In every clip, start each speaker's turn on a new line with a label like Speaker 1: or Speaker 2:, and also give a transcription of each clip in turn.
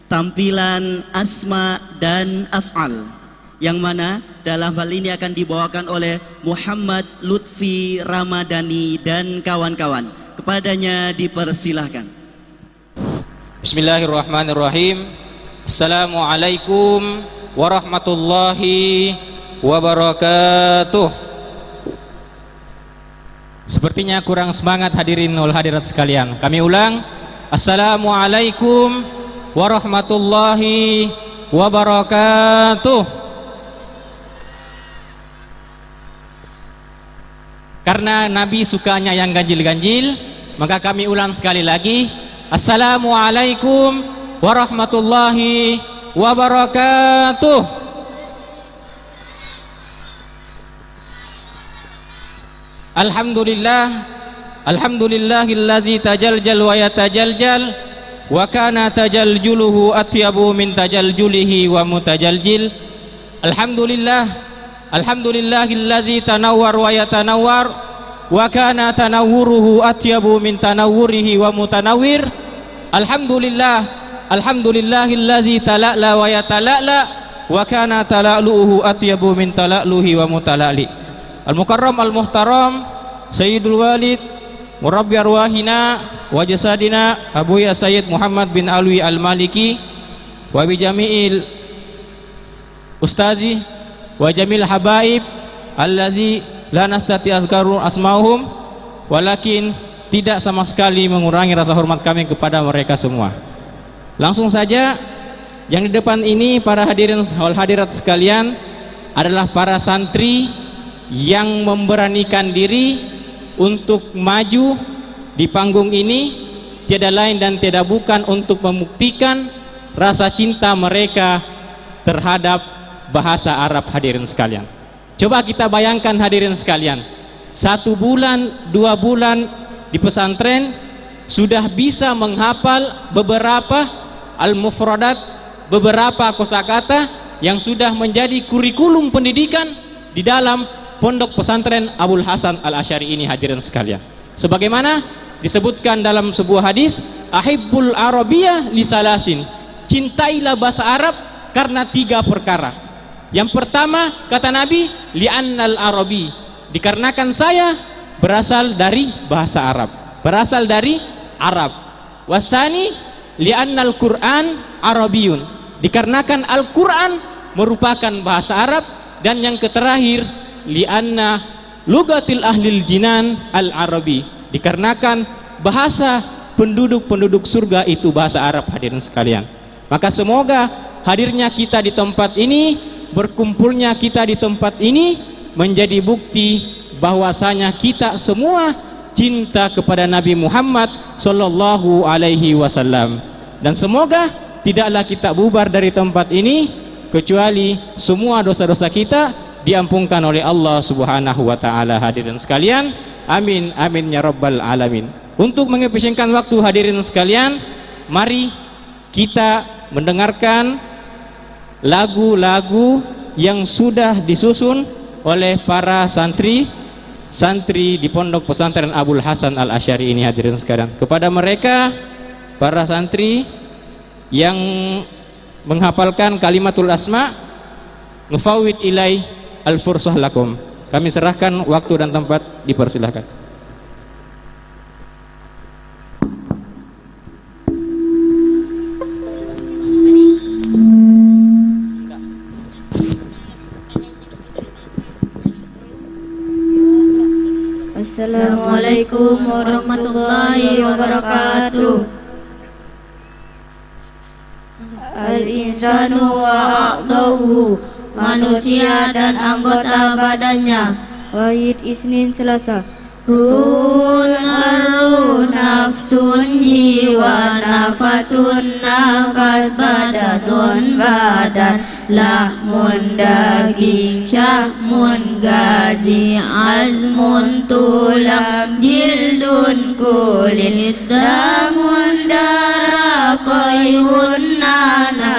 Speaker 1: tampilan asma dan af'al, yang mana dalam hal ini akan dibawakan oleh Muhammad Lutfi Ramadhani dan kawan-kawan. Kepadanya dipersilahkan.
Speaker 2: Bismillahirrahmanirrahim. Assalamualaikum warahmatullahi wabarakatuh. Sepertinya kurang semangat hadirin wal hadirat sekalian. Kami ulang. Assalamualaikum warahmatullahi wabarakatuh. Karena Nabi sukanya yang ganjil-ganjil, maka kami ulang sekali lagi. Assalamualaikum warahmatullahi wabarakatuh. Alhamdulillahillazi tajaljal wa yatajaljal wa kana tajaljuluhu atyabu min tajaljulihi wa mutajaljil. Alhamdulillahillazi tanawwar wa yatanawwar wa kana tanawwuruhu atyabu min tanawwurihi wa mutanawwir. Alhamdulillahillazi tala'la wa yatala'la wa kana tala'luhu atyabu min tala'luhi wa mutala'li. Al-Mukarram Al-Muhtaram Sayyidul Walid Murabbi Arwahina wa Jasadina Abuya Sayyid Muhammad bin Alwi Al-Maliki wa bijami'il Ustazi wa jamil habaib allazi la nastati azkaru asma'uhum, walakin tidak sama sekali mengurangi rasa hormat kami kepada mereka semua. Langsung saja, yang di depan ini para hadirin wal hadirat sekalian adalah para santri yang memberanikan diri untuk maju di panggung ini, tiada lain dan tiada bukan untuk membuktikan rasa cinta mereka terhadap bahasa Arab. Hadirin sekalian, coba kita bayangkan hadirin sekalian, 1 bulan 2 bulan di pesantren sudah bisa menghafal beberapa al-mufradat, beberapa kosakata yang sudah menjadi kurikulum pendidikan di dalam Pondok Pesantren Abul Hasan Al-Asy'ari ini. Hadirin sekalian, sebagaimana disebutkan dalam sebuah hadis, ahibbul arabiyah lisalasin, cintailah bahasa Arab karena 3 perkara. Yang pertama, kata Nabi, li'annal arabi, dikarenakan saya berasal dari bahasa Arab, berasal dari Arab. Wasani, li'annal Qur'an arabiyun, dikarenakan Al-Quran merupakan bahasa Arab. Dan yang terakhir, li'anna lugatil ahlil jinan al-arabi, dikarenakan bahasa penduduk-penduduk surga itu bahasa Arab. Hadirin sekalian, maka semoga hadirnya kita di tempat ini, berkumpulnya kita di tempat ini menjadi bukti bahwasanya kita semua cinta kepada Nabi Muhammad sallallahu alaihi wasallam. Dan semoga tidaklah kita bubar dari tempat ini kecuali semua dosa-dosa kita diampunkan oleh Allah Subhanahu wa taala. Hadirin sekalian, amin amin ya rabbal alamin. Untuk mengefisienkan waktu hadirin sekalian, mari kita mendengarkan lagu-lagu yang sudah disusun oleh para santri di Pondok Pesantren Abul Hasan Al-Asy'ari ini. Hadirin sekalian, kepada mereka para santri yang menghafalkan kalimatul asma, ngefawid ilai al-fursah lakum, kami serahkan waktu dan tempat, dipersilahkan.
Speaker 3: Assalamualaikum warahmatullahi wabarakatuh. Al-insanu wa a'dhahu, manusia dan anggota badannya.
Speaker 4: Wahid Isnin Selasa.
Speaker 3: Ruhun arruh, nafsun jiwa, nafasun nafas, badanun badan, lahmun daging, syahmun gaji, azmun tulang, jildun kulit, damun darah, qayyun nana,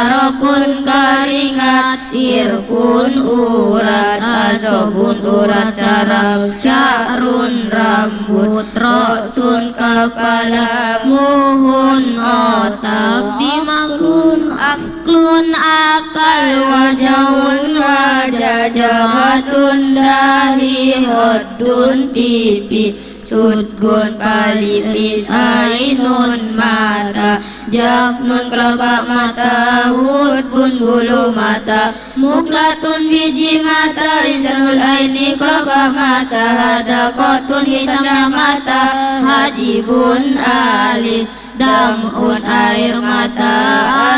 Speaker 3: arakun keringat, irkun urat, asobun urat saraf, sya'run rambut, ra'sun kepala, muhun otak, dimaku aklun akal wajahun wajah jahatun dahi hodun pipi sudgun palipis ainun mata jafnun kelopak mata hudbun bulu mata muklatun biji mata insanul aini kelopak mata hadakotun hitamnya mata hajibun alis dam'un air mata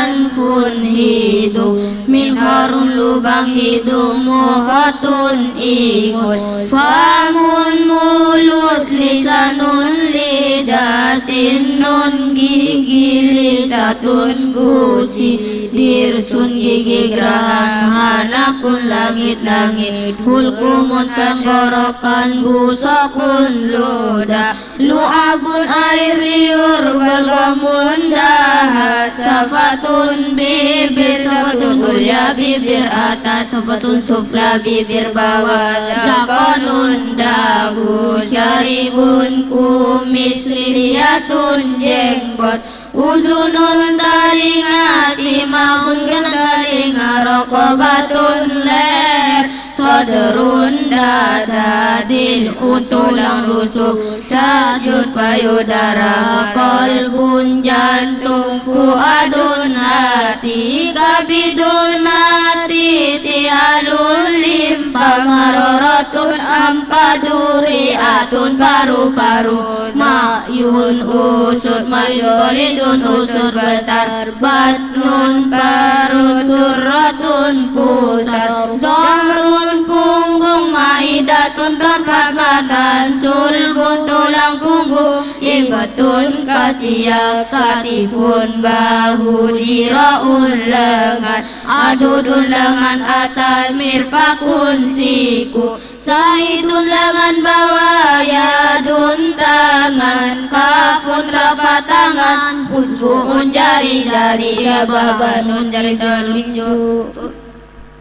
Speaker 3: anfun hidung min harun lubang hidung muhatun ingut famun mulut lisanun lidah sinun gigi lisatun gusi dirsun gigi gerahan hanakun langit-langit hulkumun tenggorokan busakun luda lu'abun air liur balgamun dahas safatun bibir safatun ulya bibir atas safatun sufla bibir bawah zakonun dagu syaribun kumis lihiyatun jenggot uzunun talinga simaun kena talinga rokobatun leher sodrun dada dilun tulang rusuk sajud payudara kolbun jantung fuadun hati kabidun hati tialun limpa marorotun ampaduri atun paru-paru mayun usut mayun kolidun usut besar batnun paru suratun pusat zohrun punggung maidatun tempat makan sulbun tulang punggung ibatun katiak katifun bahu diraun lengan adudun lengan atas mirfakun siku saidun lengan bawah yadun tangan kafun telapak tangan usbuun jari-jari sababanun jari telunjuk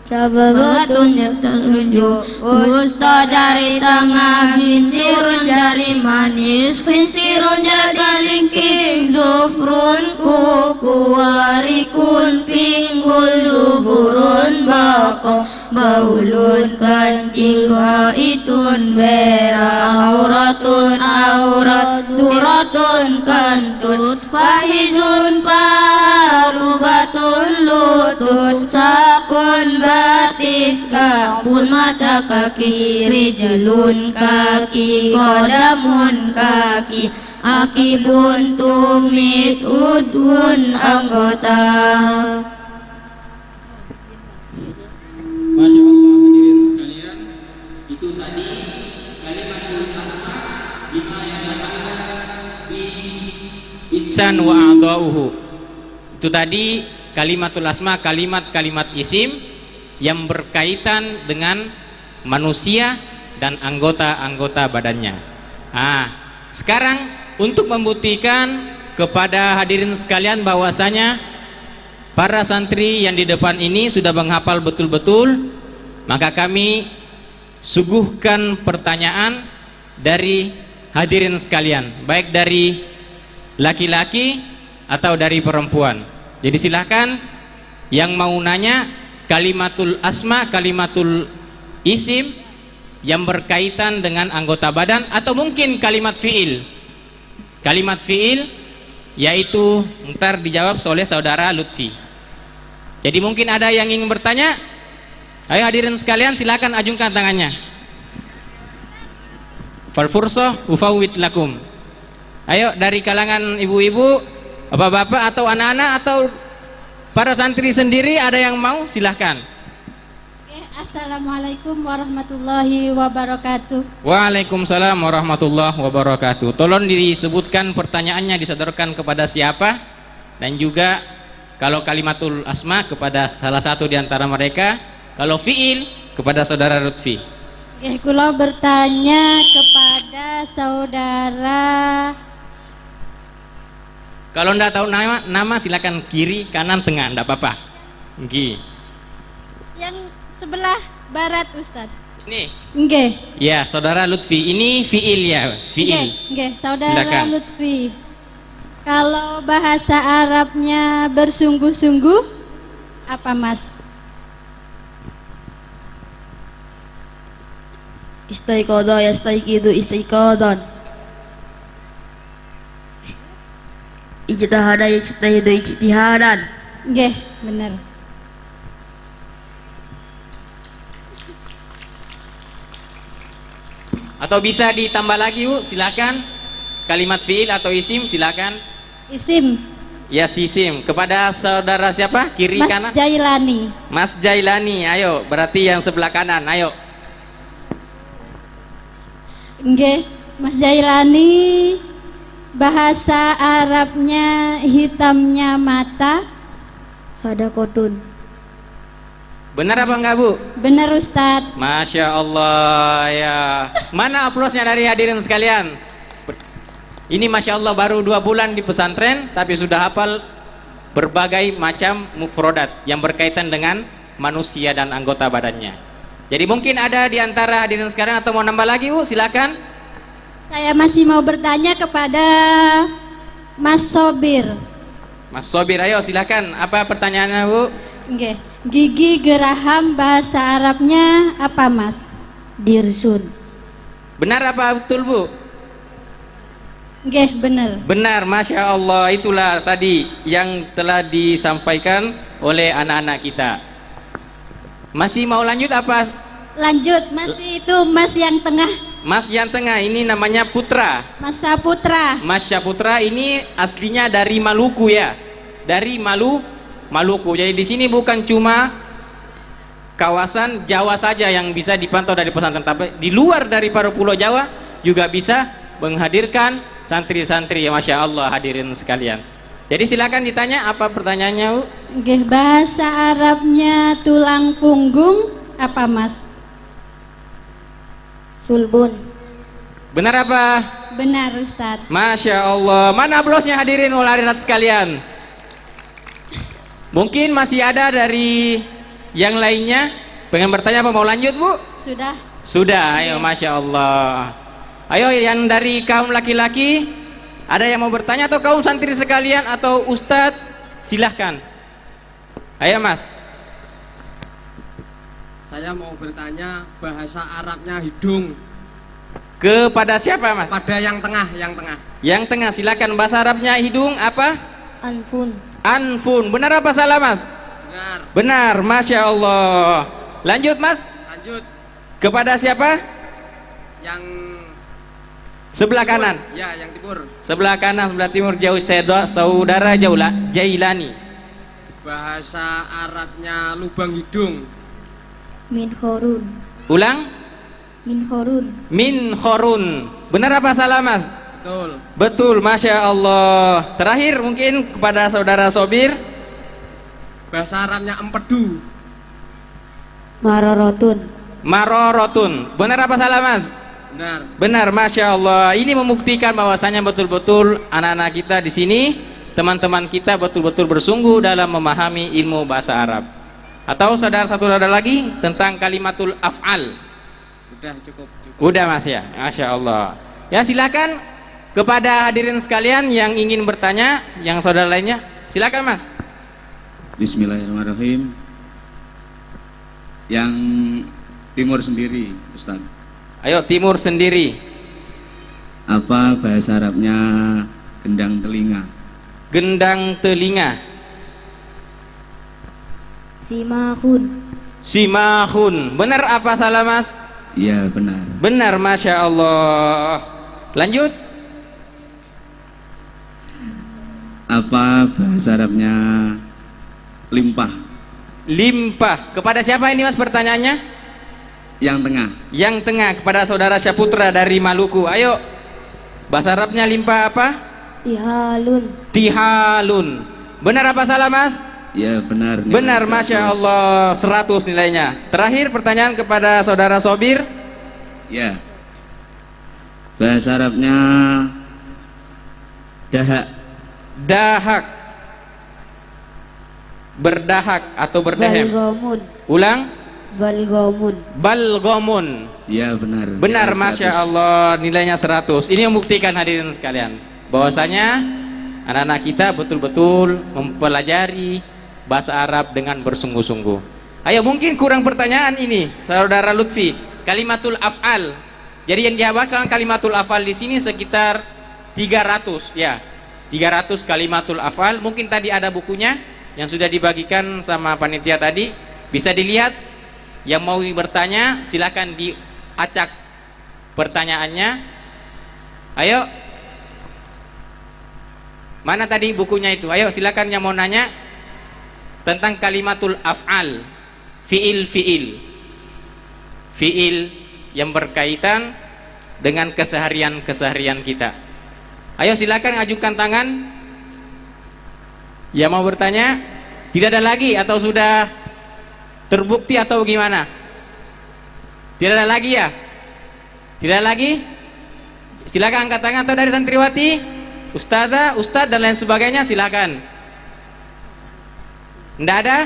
Speaker 3: sababatun jari telunjuk usta jari tengah binsirun jari manis kinsirun jari kalingking zufrun kuku warikun pinggul duburun bakong baulun kancing haitun bera auratun aurat duratun kantut fahidun parubatun lutut sakun batis kabun mata kaki rijlun kaki kodamun kaki akibun tumit udhun anggota.
Speaker 2: Masya Allah hadirin sekalian, itu tadi kalimatul asma bima yata'allaq bi insan wa a'dha'uhu. Itu tadi kalimatul asma, kalimat-kalimat isim yang berkaitan dengan manusia dan anggota-anggota badannya. Sekarang untuk membuktikan kepada hadirin sekalian bahwasanya para santri yang di depan ini sudah menghafal betul-betul, maka kami suguhkan pertanyaan dari hadirin sekalian, baik dari laki-laki atau dari perempuan. Jadi silahkan yang mau nanya kalimatul asma, kalimatul isim yang berkaitan dengan anggota badan, atau mungkin kalimat fiil. Kalimat fiil yaitu ntar dijawab oleh saudara Lutfi. Jadi mungkin ada yang ingin bertanya. Ayo hadirin sekalian silakan ajungkan tangannya. Fal fursa ufawwid lakum. Ayo dari kalangan ibu-ibu, bapak-bapak atau anak-anak atau para santri sendiri ada yang mau, silahkan.
Speaker 5: Assalamualaikum warahmatullahi wabarakatuh.
Speaker 2: Waalaikumsalam warahmatullahi wabarakatuh. Tolong disebutkan pertanyaannya, disodorkan kepada siapa, dan juga kalau kalimatul asma kepada salah satu di antara mereka, kalau fiil kepada saudara Lutfi.
Speaker 5: Kula bertanya kepada saudara.
Speaker 2: Kalau ndak tahu nama silakan kiri, kanan, tengah, ndak apa-apa.
Speaker 5: Yang sebelah barat Ustaz.
Speaker 2: Ini.
Speaker 5: Nggih.
Speaker 2: Ya, saudara Lutfi. Ini fiil ya, fiil.
Speaker 5: Nggih, saudara
Speaker 2: Silakan.
Speaker 5: Lutfi. Kalau bahasa Arabnya bersungguh-sungguh, apa Mas?
Speaker 4: Istaiqadha yastaiqidu istaiqadhan. Ijtihada yajtahidu ijtihadan.
Speaker 5: Nggih, bener.
Speaker 2: Atau bisa ditambah lagi Bu, silakan. Kalimat fiil atau isim silakan.
Speaker 5: Isim.
Speaker 2: Ya isim. Kepada saudara siapa? Kiri
Speaker 5: Mas
Speaker 2: kanan?
Speaker 5: Jailani.
Speaker 2: Mas Jailani, ayo. Berarti yang sebelah kanan, ayo.
Speaker 5: Nggih, Mas Jailani, bahasa Arabnya hitamnya mata.
Speaker 4: Hadaqatun.
Speaker 2: Benar apa enggak Bu?
Speaker 5: Bener Ustadz.
Speaker 2: Masya Allah ya. Mana aplausnya dari hadirin sekalian? Ini Masya Allah baru 2 bulan di pesantren, tapi sudah hafal berbagai macam mufrodat yang berkaitan dengan manusia dan anggota badannya. Jadi mungkin ada di antara hadirin sekalian atau mau nambah lagi Bu, silakan.
Speaker 5: Saya masih mau bertanya kepada Mas Sobir.
Speaker 2: Mas Sobir, ayo silakan. Apa pertanyaannya Bu?
Speaker 5: Nggih. Gigi geraham bahasa Arabnya apa Mas?
Speaker 4: Dirsun.
Speaker 2: Benar apa betul Bu?
Speaker 5: Nggih, bener.
Speaker 2: Benar, Masya Allah. Itulah tadi yang telah disampaikan oleh anak-anak kita. Masih mau lanjut apa?
Speaker 5: Lanjut, masih itu Mas yang tengah.
Speaker 2: Mas yang tengah ini namanya Putra.
Speaker 5: Mas Saputra.
Speaker 2: Mas Syaputra ini aslinya dari Maluku ya. Dari Maluku. Jadi di sini bukan cuma kawasan Jawa saja yang bisa dipantau dari pesantren, tapi di luar daripada Pulau Jawa juga bisa menghadirkan santri-santri ya, Masya Allah hadirin sekalian. Jadi silakan ditanya apa pertanyaannya Bu?
Speaker 5: Nggih, bahasa Arabnya tulang punggung apa Mas?
Speaker 4: Sulbun.
Speaker 2: Benar apa?
Speaker 5: Benar Ustadz.
Speaker 2: Masya Allah. Mana aplausnya hadirin hadirat sekalian? Mungkin masih ada dari yang lainnya pengen bertanya apa mau lanjut Bu?
Speaker 5: Sudah.
Speaker 2: Sudah, ayo Masya Allah. Ayo yang dari kaum laki-laki, ada yang mau bertanya atau kaum santri sekalian atau ustadz, silahkan. Ayo Mas.
Speaker 6: Saya mau bertanya bahasa Arabnya hidung.
Speaker 2: Kepada siapa Mas?
Speaker 6: Pada yang tengah, yang tengah.
Speaker 2: Yang tengah, silakan. Bahasa Arabnya hidung apa?
Speaker 4: Anfun.
Speaker 2: Anfun. Benar apa salah Mas?
Speaker 6: Benar.
Speaker 2: Benar, Masya Allah. Lanjut Mas.
Speaker 6: Lanjut.
Speaker 2: Kepada siapa?
Speaker 6: Yang
Speaker 2: Sebelah
Speaker 6: timur.
Speaker 2: kanan.
Speaker 6: Ya, yang timur.
Speaker 2: Sebelah kanan, sebelah timur jauh saudara Jailani.
Speaker 6: Bahasa Arabnya lubang hidung.
Speaker 4: Min khorun.
Speaker 2: Ulang.
Speaker 4: Min khorun.
Speaker 2: Min khorun. Benar apa salah Mas?
Speaker 6: Betul.
Speaker 2: Betul, Masya Allah. Terakhir mungkin kepada saudara Sobir.
Speaker 6: Bahasa Arabnya empedu.
Speaker 4: Marorotun.
Speaker 2: Marorotun. Benar apa salah Mas?
Speaker 6: Benar.
Speaker 2: Benar, Masya Allah. Ini membuktikan bahwasanya betul-betul anak-anak kita di sini, teman-teman kita betul-betul bersungguh dalam memahami ilmu bahasa Arab. Atau saudara lagi tentang kalimatul af'al.
Speaker 6: Udah cukup.
Speaker 2: Udah Mas ya, Masya Allah. Ya silakan kepada hadirin sekalian yang ingin bertanya, yang saudara lainnya, silakan Mas.
Speaker 7: Bismillahirrahmanirrahim. Yang timur sendiri, Ustaz.
Speaker 2: Ayo timur sendiri.
Speaker 7: Apa bahasa Arabnya gendang telinga?
Speaker 2: Gendang telinga.
Speaker 4: Simahun.
Speaker 2: Simahun. Benar apa salah Mas?
Speaker 7: Iya benar.
Speaker 2: Benar, Masya Allah. Lanjut.
Speaker 7: Apa bahasa Arabnya limpah?
Speaker 2: Limpah. Kepada siapa ini Mas pertanyaannya?
Speaker 7: Yang tengah.
Speaker 2: Yang tengah, kepada saudara Syaputra dari Maluku. Ayo. Bahasa Arabnya limpah apa?
Speaker 4: Tihalun.
Speaker 2: Tihalun. Benar apa salah Mas?
Speaker 7: Ya benar. Nilai
Speaker 2: Benar,
Speaker 7: 100.
Speaker 2: Masya Allah. 100 nilainya. Terakhir pertanyaan kepada saudara Sobir.
Speaker 7: Ya. Bahasa Arabnya dahak.
Speaker 2: Dahak. Berdahak atau berdahem.
Speaker 4: Balgomun.
Speaker 2: Ulang.
Speaker 4: Balgomun.
Speaker 2: Balgomun.
Speaker 7: Ya benar.
Speaker 2: Benar,
Speaker 7: Nilai
Speaker 2: Masya
Speaker 7: 100.
Speaker 2: Allah. Nilainya 100. Ini membuktikan hadirin sekalian bahwasanya anak-anak kita betul-betul mempelajari bahasa Arab dengan bersungguh-sungguh. Ayo, mungkin kurang pertanyaan ini, saudara Lutfi. Kalimatul af'al. Jadi yang dihafalkan kalimatul af'al di sini sekitar 300 ya. 300 kalimatul af'al. Mungkin tadi ada bukunya yang sudah dibagikan sama panitia tadi. Bisa dilihat. Yang mau bertanya silakan diacak pertanyaannya. Ayo. Mana tadi bukunya itu? Ayo silakan yang mau nanya tentang kalimatul af'al. Fiil yang berkaitan dengan keseharian kita. Ayo silakan ajukan tangan. Yang mau bertanya? Tidak ada lagi atau sudah terbukti atau gimana? Tidak ada lagi ya? Tidak ada lagi? Silakan angkat tangan. Atau dari santriwati, ustazah, ustadz dan lain sebagainya, silakan. Tidak ada?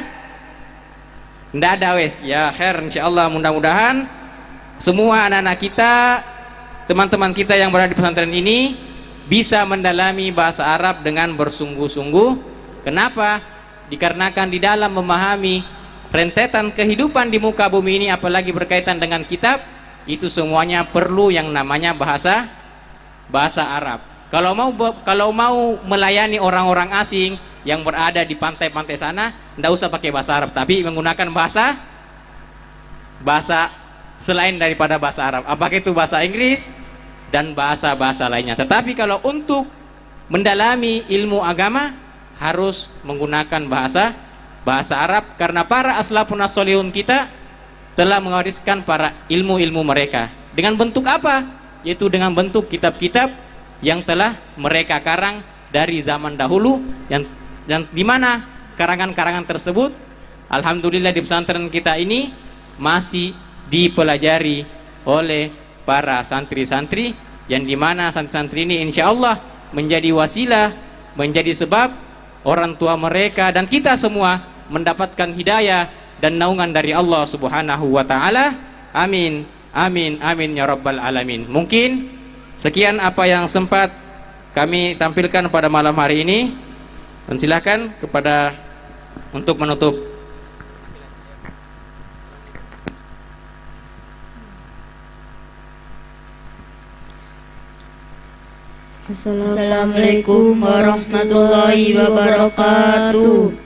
Speaker 2: Tidak ada wes. Ya khair, insyaallah, mudah-mudahan semua anak-anak kita, teman-teman kita yang berada di pesantren ini bisa mendalami bahasa Arab dengan bersungguh-sungguh. Kenapa? Dikarenakan di dalam memahami rentetan kehidupan di muka bumi ini, apalagi berkaitan dengan kitab, itu semuanya perlu yang namanya bahasa Arab. Kalau mau melayani orang-orang asing yang berada di pantai-pantai sana, tidak usah pakai bahasa Arab, tapi menggunakan bahasa selain daripada bahasa Arab. Apakah itu bahasa Inggris dan bahasa-bahasa lainnya. Tetapi kalau untuk mendalami ilmu agama harus menggunakan bahasa Arab, karena para aslafun as-solihun kita telah mewariskan para ilmu-ilmu mereka dengan bentuk apa? Yaitu dengan bentuk kitab-kitab yang telah mereka karang dari zaman dahulu, yang di mana karangan-karangan tersebut alhamdulillah di pesantren kita ini masih dipelajari oleh para santri-santri, yang di mana santri-santri ini insyaallah menjadi wasilah, menjadi sebab orang tua mereka dan kita semua mendapatkan hidayah dan naungan dari Allah Subhanahu wa taala. Amin. Amin. Amin ya rabbal alamin. Mungkin sekian apa yang sempat kami tampilkan pada malam hari ini. Dan silakan untuk menutup.
Speaker 3: Assalamualaikum warahmatullahi wabarakatuh.